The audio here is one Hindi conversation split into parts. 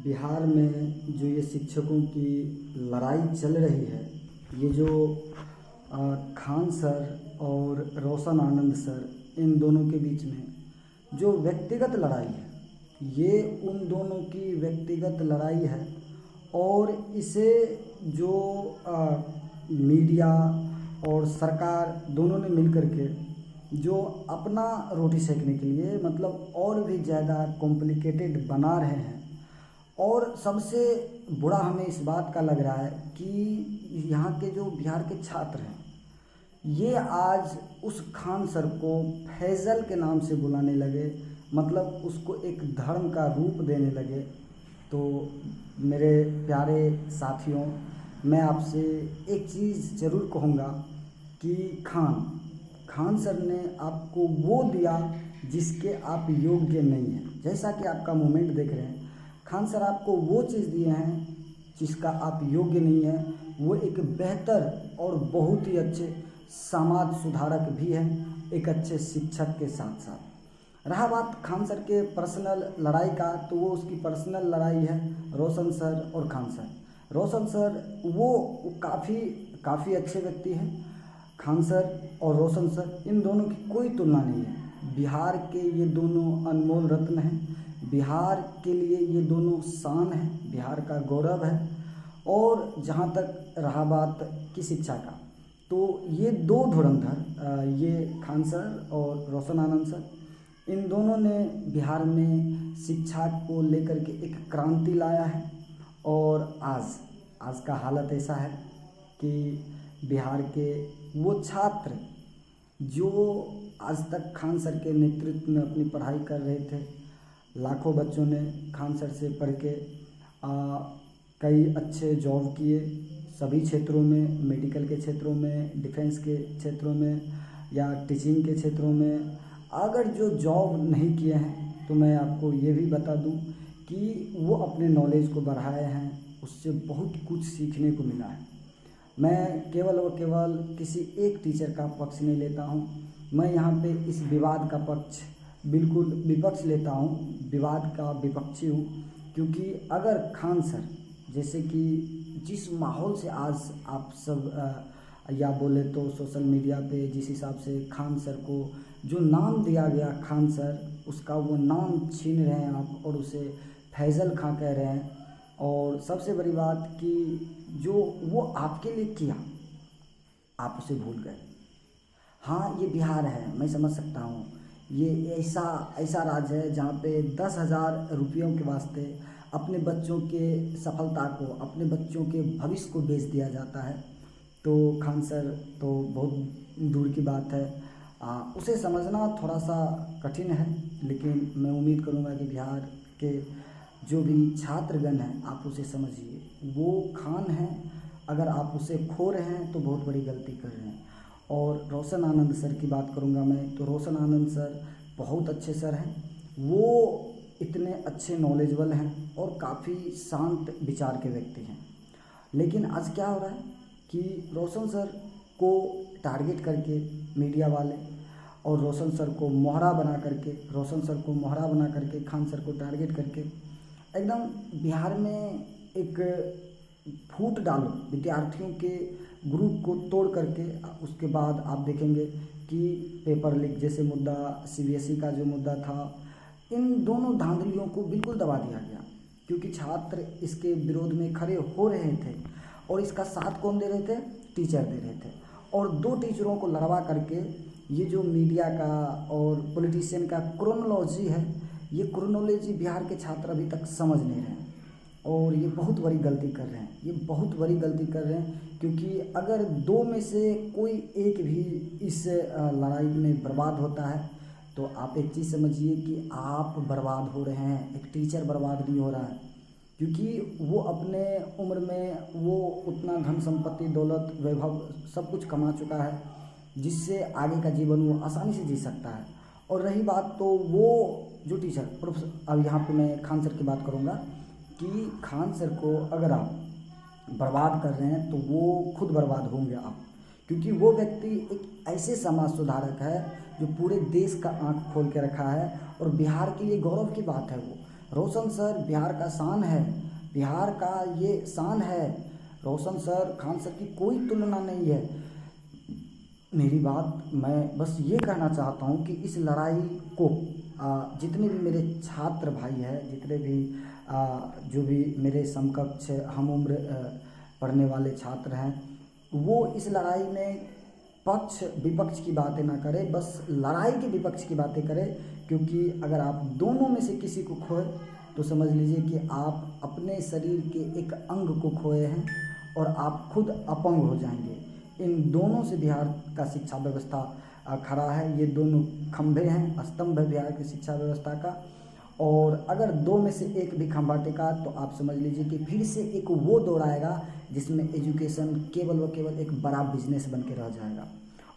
बिहार में जो ये शिक्षकों की लड़ाई चल रही है, ये जो खान सर और रोशन आनंद सर, इन दोनों के बीच में जो व्यक्तिगत लड़ाई है, ये उन दोनों की व्यक्तिगत लड़ाई है। और इसे जो मीडिया और सरकार दोनों ने मिलकर के जो अपना रोटी सेकने के लिए मतलब और भी ज़्यादा कॉम्प्लिकेटेड बना रहे हैं। और सबसे बुरा हमें इस बात का लग रहा है कि यहाँ के जो बिहार के छात्र हैं, ये आज उस खान सर को फैज़ल के नाम से बुलाने लगे, मतलब उसको एक धर्म का रूप देने लगे। तो मेरे प्यारे साथियों, मैं आपसे एक चीज़ ज़रूर कहूँगा कि खान सर ने आपको वो दिया जिसके आप योग्य नहीं हैं। जैसा कि आपका मूवमेंट देख रहे हैं, खान सर आपको वो चीज़ दिए हैं जिसका आप योग्य नहीं हैं। वो एक बेहतर और बहुत ही अच्छे समाज सुधारक भी हैं, एक अच्छे शिक्षक के साथ साथ। रहा बात खान सर के पर्सनल लड़ाई का, तो वो उसकी पर्सनल लड़ाई है रोशन सर और खान सर। रोशन सर वो काफ़ी अच्छे व्यक्ति हैं। खान सर और रोशन सर, इन दोनों की कोई तुलना नहीं है। बिहार के ये दोनों अनमोल रत्न हैं, बिहार के लिए ये दोनों शान हैं, बिहार का गौरव है। और जहाँ तक रहा बात की शिक्षा का, तो ये दो धुरंधर, ये खान सर और रोशन आनंद सर, इन दोनों ने बिहार में शिक्षा को लेकर के एक क्रांति लाया है। और आज का हालत ऐसा है कि बिहार के वो छात्र जो आज तक खान सर के नेतृत्व में अपनी पढ़ाई कर रहे थे, लाखों बच्चों ने खान सर से पढ़ के कई अच्छे जॉब किए सभी क्षेत्रों में, मेडिकल के क्षेत्रों में, डिफेंस के क्षेत्रों में या टीचिंग के क्षेत्रों में। अगर जो जॉब नहीं किए हैं तो मैं आपको ये भी बता दूं कि वो अपने नॉलेज को बढ़ाए हैं, उससे बहुत कुछ सीखने को मिला है। मैं केवल और केवल किसी एक टीचर का पक्ष नहीं लेता हूँ, मैं यहाँ पे इस विवाद का पक्ष बिल्कुल विपक्ष लेता हूँ, विवाद का विपक्षी हूँ। क्योंकि अगर खान सर जैसे कि जिस माहौल से आज आप सब या बोले तो सोशल मीडिया पे जिस हिसाब से खान सर को जो नाम दिया गया खान सर, उसका वो नाम छीन रहे हैं आप और उसे फैज़ल खां कह रहे हैं। और सबसे बड़ी बात कि जो वो आपके लिए किया, आप उसे भूल गए। हाँ, ये बिहार है, मैं समझ सकता हूँ, ये ऐसा राज्य है जहाँ पे 10,000 रुपयों के वास्ते अपने बच्चों के सफलता को, अपने बच्चों के भविष्य को बेच दिया जाता है। तो खान सर तो बहुत दूर की बात है, उसे समझना थोड़ा सा कठिन है। लेकिन मैं उम्मीद करूँगा कि बिहार के जो भी छात्रगण हैं, आप उसे समझिए, वो खान हैं। अगर आप उसे खो रहे हैं तो बहुत बड़ी गलती कर रहे हैं। और रोशन आनंद सर की बात करूँगा मैं, तो रोशन आनंद सर बहुत अच्छे सर हैं, वो इतने अच्छे नॉलेजेबल हैं और काफ़ी शांत विचार के व्यक्ति हैं। लेकिन आज क्या हो रहा है कि रोशन सर को टारगेट करके मीडिया वाले और रोशन सर को मोहरा बना करके खान सर को टारगेट करके एकदम बिहार में एक फूट डालो, विद्यार्थियों के ग्रुप को तोड़ करके। उसके बाद आप देखेंगे कि पेपर लीक जैसे मुद्दा, सीबीएसई का जो मुद्दा था, इन दोनों धांधलियों को बिल्कुल दबा दिया गया। क्योंकि छात्र इसके विरोध में खड़े हो रहे थे और इसका साथ कौन दे रहे थे? टीचर दे रहे थे। और दो टीचरों को लड़वा करके ये जो मीडिया का और पॉलिटिशियन का क्रोनोलॉजी है, ये क्रोनोलॉजी बिहार के छात्र अभी तक समझ नहीं रहे हैं। और ये बहुत बड़ी गलती कर रहे हैं, ये बहुत बड़ी गलती कर रहे हैं। क्योंकि अगर दो में से कोई एक भी इस लड़ाई में बर्बाद होता है, तो आप एक चीज़ समझिए कि आप बर्बाद हो रहे हैं, एक टीचर बर्बाद नहीं हो रहा है। क्योंकि वो अपने उम्र में वो उतना धन संपत्ति, दौलत, वैभव सब कुछ कमा चुका है, जिससे आगे का जीवन वो आसानी से जी सकता है। और रही बात तो वो जो टीचर, अब यहाँ पे मैं खान सर की बात करूँगा कि खान सर को अगर आप बर्बाद कर रहे हैं तो वो खुद बर्बाद होंगे आप। क्योंकि वो व्यक्ति एक ऐसे समाज सुधारक है जो पूरे देश का आंख खोल के रखा है और बिहार के लिए गौरव की बात है। वो रोशन सर बिहार का शान है, बिहार का ये शान है। रोशन सर, खान सर की कोई तुलना नहीं है। मेरी बात, मैं बस ये कहना चाहता हूँ कि इस लड़ाई को जितने भी मेरे छात्र भाई हैं, जितने भी जो भी मेरे समकक्ष हम उम्र पढ़ने वाले छात्र हैं, वो इस लड़ाई में पक्ष विपक्ष की बातें ना करें, बस लड़ाई के विपक्ष की बातें करें। क्योंकि अगर आप दोनों में से किसी को खोए तो समझ लीजिए कि आप अपने शरीर के एक अंग को खोए हैं और आप खुद अपंग हो जाएंगे। इन दोनों से बिहार का शिक्षा व्यवस्था खड़ा है। ये दोनों खंभे हैं, स्तंभ है बिहार की शिक्षा व्यवस्था का। और अगर दो में से एक भी खंभा टेका तो आप समझ लीजिए कि फिर से एक वो दौर आएगा जिसमें एजुकेशन केवल व केवल एक बड़ा बिजनेस बन के रह जाएगा।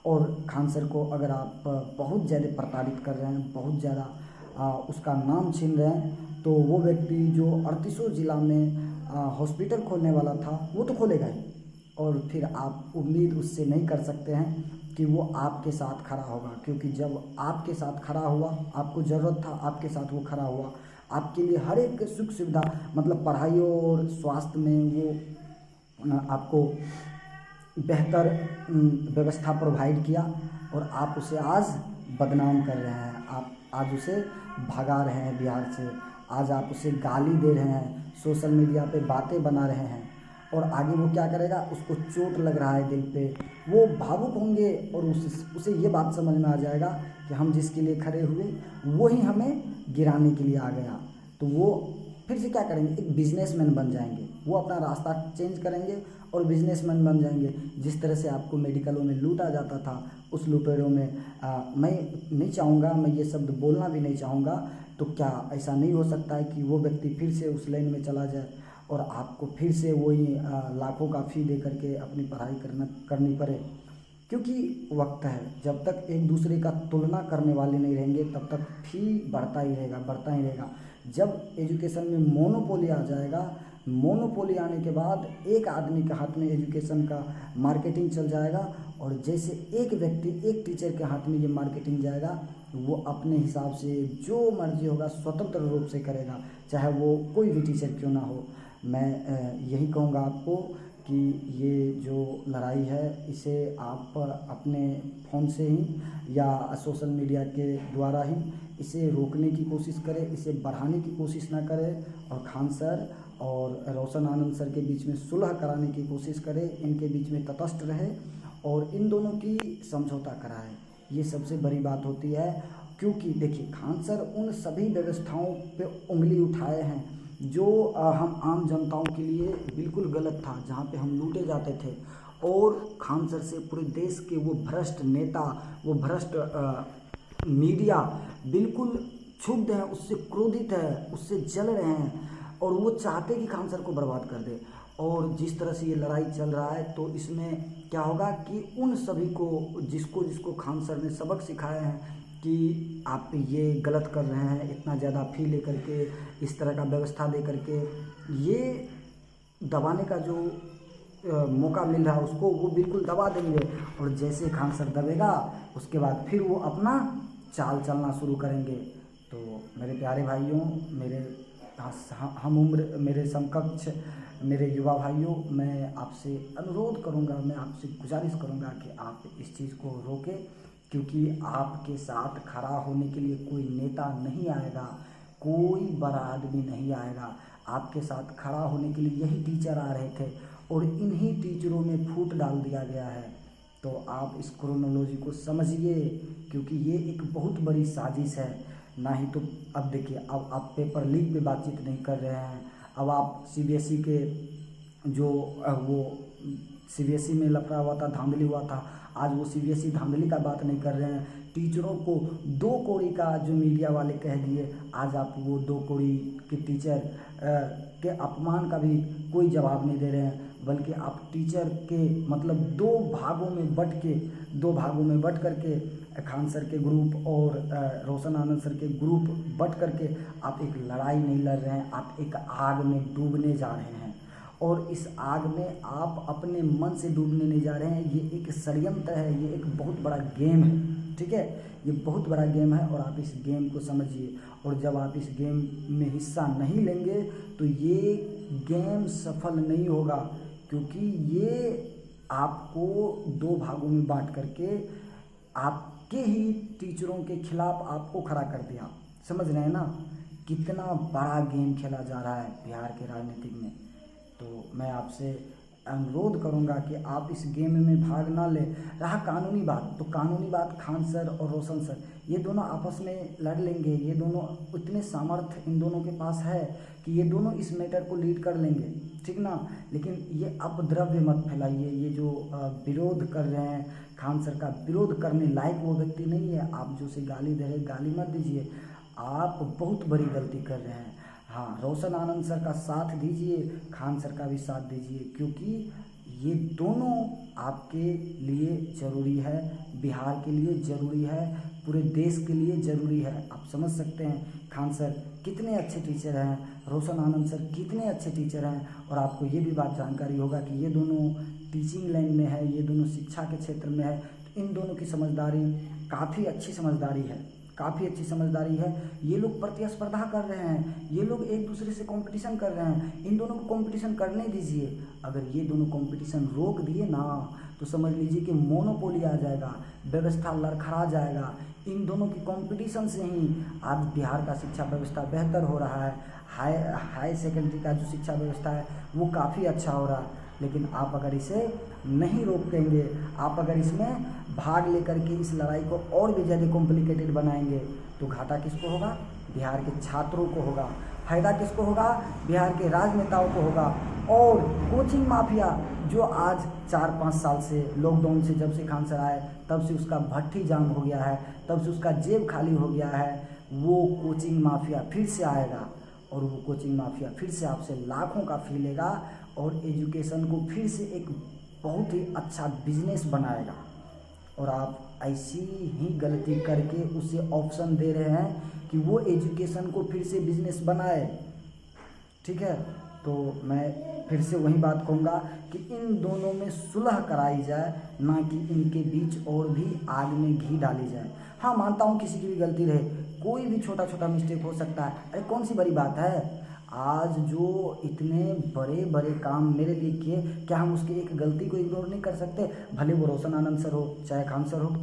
और खान सर को अगर आप बहुत ज़्यादा प्रताड़ित कर रहे हैं, बहुत ज़्यादा उसका नाम छीन रहे हैं, तो वो व्यक्ति जो 38 जिला में हॉस्पिटल खोलने वाला था वो तो खोलेगा ही। और फिर आप उम्मीद उससे नहीं कर सकते हैं कि वो आपके साथ खड़ा होगा, क्योंकि जब आपके साथ खड़ा हुआ, आपको ज़रूरत था, आपके साथ वो खड़ा हुआ, आपके लिए हर एक सुख सुविधा, मतलब पढ़ाई और स्वास्थ्य में वो आपको बेहतर व्यवस्था प्रोवाइड किया। और आप उसे आज बदनाम कर रहे हैं, आप आज उसे भगा रहे हैं बिहार से, आज आप उसे गाली दे रहे हैं, सोशल मीडिया पे बातें बना रहे हैं। और आगे वो क्या करेगा, उसको चोट लग रहा है दिल पे, वो भावुक होंगे और उसे ये बात समझ में आ जाएगा कि हम जिसके लिए खड़े हुए वो ही हमें गिराने के लिए आ गया। तो वो फिर से क्या करेंगे, एक बिजनेसमैन बन जाएंगे, वो अपना रास्ता चेंज करेंगे और बिजनेसमैन बन जाएंगे। जिस तरह से आपको मेडिकलों में लूटा जाता था, उस लुटेरों में मैं नहीं चाहूँगा, मैं ये शब्द बोलना भी नहीं चाहूँगा, तो क्या ऐसा नहीं हो सकता है कि वो व्यक्ति फिर से उस लाइन में चला जाए और आपको फिर से वही लाखों का फी दे करके अपनी पढ़ाई करनी पड़े? क्योंकि वक्त है, जब तक एक दूसरे का तुलना करने वाले नहीं रहेंगे तब तक फी बढ़ता ही रहेगा, बढ़ता ही रहेगा। जब एजुकेशन में मोनोपोली आ जाएगा, मोनोपोली आने के बाद एक आदमी के हाथ में एजुकेशन का मार्केटिंग चल जाएगा, और जैसे एक व्यक्ति, एक टीचर के हाथ में ये मार्केटिंग जाएगा, वो अपने हिसाब से जो मर्जी होगा स्वतंत्र रूप से करेगा, चाहे वो कोई भी टीचर क्यों ना हो। मैं यही कहूँगा आपको कि ये जो लड़ाई है इसे आप अपने फ़ोन से ही या सोशल मीडिया के द्वारा ही इसे रोकने की कोशिश करें, इसे बढ़ाने की कोशिश ना करें, और खान सर और रोशन आनंद सर के बीच में सुलह कराने की कोशिश करें, इनके बीच में तटस्थ रहे और इन दोनों की समझौता कराएं। ये सबसे बड़ी बात होती है। क्योंकि देखिए, खान सर उन सभी व्यवस्थाओं पे उंगली उठाए हैं जो हम आम जनताओं के लिए बिल्कुल गलत था, जहाँ पे हम लूटे जाते थे। और खान सर से पूरे देश के वो भ्रष्ट नेता, वो भ्रष्ट मीडिया बिल्कुल क्षुब्ध है, उससे क्रोधित है, उससे जल रहे हैं और वो चाहते कि खान सर को बर्बाद कर दे। और जिस तरह से ये लड़ाई चल रहा है, तो इसमें क्या होगा कि उन सभी को, जिसको खान सर ने सबक सिखाए हैं कि आप ये गलत कर रहे हैं, इतना ज़्यादा फी लेकर के, इस तरह का व्यवस्था दे करके, ये दबाने का जो मौका मिल रहा है उसको वो बिल्कुल दबा देंगे। और जैसे खान सर दबेगा उसके बाद फिर वो अपना चाल चलना शुरू करेंगे। तो मेरे प्यारे भाइयों, मेरे हम उम्र, मेरे समकक्ष, मेरे युवा भाइयों, मैं आपसे अनुरोध करूंगा, मैं आपसे गुजारिश करूंगा कि आप इस चीज़ को रोकें, क्योंकि आपके साथ खड़ा होने के लिए कोई नेता नहीं आएगा, कोई बड़ा आदमी नहीं आएगा। आपके साथ खड़ा होने के लिए यही टीचर आ रहे थे और इन्हीं टीचरों में फूट डाल दिया गया है। तो आप इस क्रोनोलॉजी को समझिए, क्योंकि ये एक बहुत बड़ी साजिश है। ना ही तो अब देखिए, अब आप पेपर लीक पे बातचीत नहीं कर रहे हैं, अब आप सीबीएसई के जो वो सीबीएसई में लफड़ा हुआ था, धांधली हुआ था, आज वो सीबीएसई धांधली का बात नहीं कर रहे हैं। टीचरों को 2 कौड़ी का जो मीडिया वाले कह दिए, आज आप वो 2 कौड़ी के टीचर के अपमान का भी कोई जवाब नहीं दे रहे हैं, बल्कि आप टीचर के मतलब 2 भागों में बट करके खान सर के ग्रुप और रोशन आनंद सर के ग्रुप बट करके आप एक लड़ाई नहीं लड़ रहे हैं, आप एक आग में डूबने जा रहे हैं। और इस आग में आप अपने मन से डूबने नहीं जा रहे हैं। ये एक षड्यंत्र है, ये एक बहुत बड़ा गेम है, ठीक है। ये बहुत बड़ा गेम है और आप इस गेम को समझिए। और जब आप इस गेम में हिस्सा नहीं लेंगे तो ये गेम सफल नहीं होगा, क्योंकि ये आपको दो भागों में बांट करके आपके ही टीचरों के खिलाफ आपको खड़ा कर दिया। समझ रहे हैं ना, कितना बड़ा गेम खेला जा रहा है बिहार के राजनीतिक में। तो मैं आपसे अनुरोध करूंगा कि आप इस गेम में भाग ना लें। रहा कानूनी बात, तो कानूनी बात खान सर और रोशन सर ये दोनों आपस में लड़ लेंगे। ये दोनों इतने सामर्थ्य इन दोनों के पास है कि ये दोनों इस मैटर को लीड कर लेंगे, ठीक ना। लेकिन ये अपद्रव्य मत फैलाइए। ये जो विरोध कर रहे हैं खान सर का, विरोध करने लायक वो व्यक्ति नहीं है। आप जो उसे गाली दे रहे, गाली मत दीजिए, आप बहुत बड़ी गलती कर रहे हैं। हाँ, रोशन आनंद सर का साथ दीजिए, खान सर का भी साथ दीजिए, क्योंकि ये दोनों आपके लिए ज़रूरी है, बिहार के लिए ज़रूरी है, पूरे देश के लिए ज़रूरी है। आप समझ सकते हैं खान सर कितने अच्छे टीचर हैं, रोशन आनंद सर कितने अच्छे टीचर हैं। और आपको ये भी बात जानकारी होगा कि ये दोनों टीचिंग लाइन में है, ये दोनों शिक्षा के क्षेत्र में है। तो इन दोनों की समझदारी काफ़ी अच्छी समझदारी है, काफ़ी अच्छी समझदारी है। ये लोग प्रतिस्पर्धा कर रहे हैं, ये लोग एक दूसरे से कंपटीशन कर रहे हैं। इन दोनों को कंपटीशन करने दीजिए। अगर ये दोनों कंपटीशन रोक दिए ना तो समझ लीजिए कि मोनोपोली आ जाएगा, व्यवस्था लड़खड़ा जाएगा। इन दोनों की कंपटीशन से ही आज बिहार का शिक्षा व्यवस्था बेहतर हो रहा है। हाई सेकेंडरी का जो शिक्षा व्यवस्था है वो काफ़ी अच्छा हो रहा है। लेकिन आप अगर इसे नहीं रोकेंगे, आप अगर इसमें भाग लेकर के इस लड़ाई को और भी ज़्यादा कॉम्प्लिकेटेड बनाएंगे तो घाटा किसको होगा? बिहार के छात्रों को होगा। फायदा किसको होगा? बिहार के राजनेताओं को होगा। और कोचिंग माफिया जो आज 4-5 साल से लॉकडाउन से जब से खान सर आए तब से उसका भट्टी जाम हो गया है, तब से उसका जेब खाली हो गया है, वो कोचिंग माफिया फिर से आएगा और वो कोचिंग माफिया फिर से आपसे लाखों का फी लेगा और एजुकेशन को फिर से एक बहुत ही अच्छा बिजनेस बनाएगा। और आप ऐसी ही गलती करके उसे ऑप्शन दे रहे हैं कि वो एजुकेशन को फिर से बिजनेस बनाए, ठीक है। तो मैं फिर से वही बात कहूँगा कि इन दोनों में सुलह कराई जाए, ना कि इनके बीच और भी आग में घी डाली जाए। हाँ, मानता हूँ किसी की भी गलती रहे, कोई भी छोटा छोटा मिस्टेक हो सकता है। अरे कौन सी बड़ी बात है? आज जो इतने बड़े बड़े काम मेरे लिए किए, क्या हम उसकी एक गलती को इग्नोर नहीं कर सकते? भले वो रोशन आनंद सर हो चाहे खान सर हो।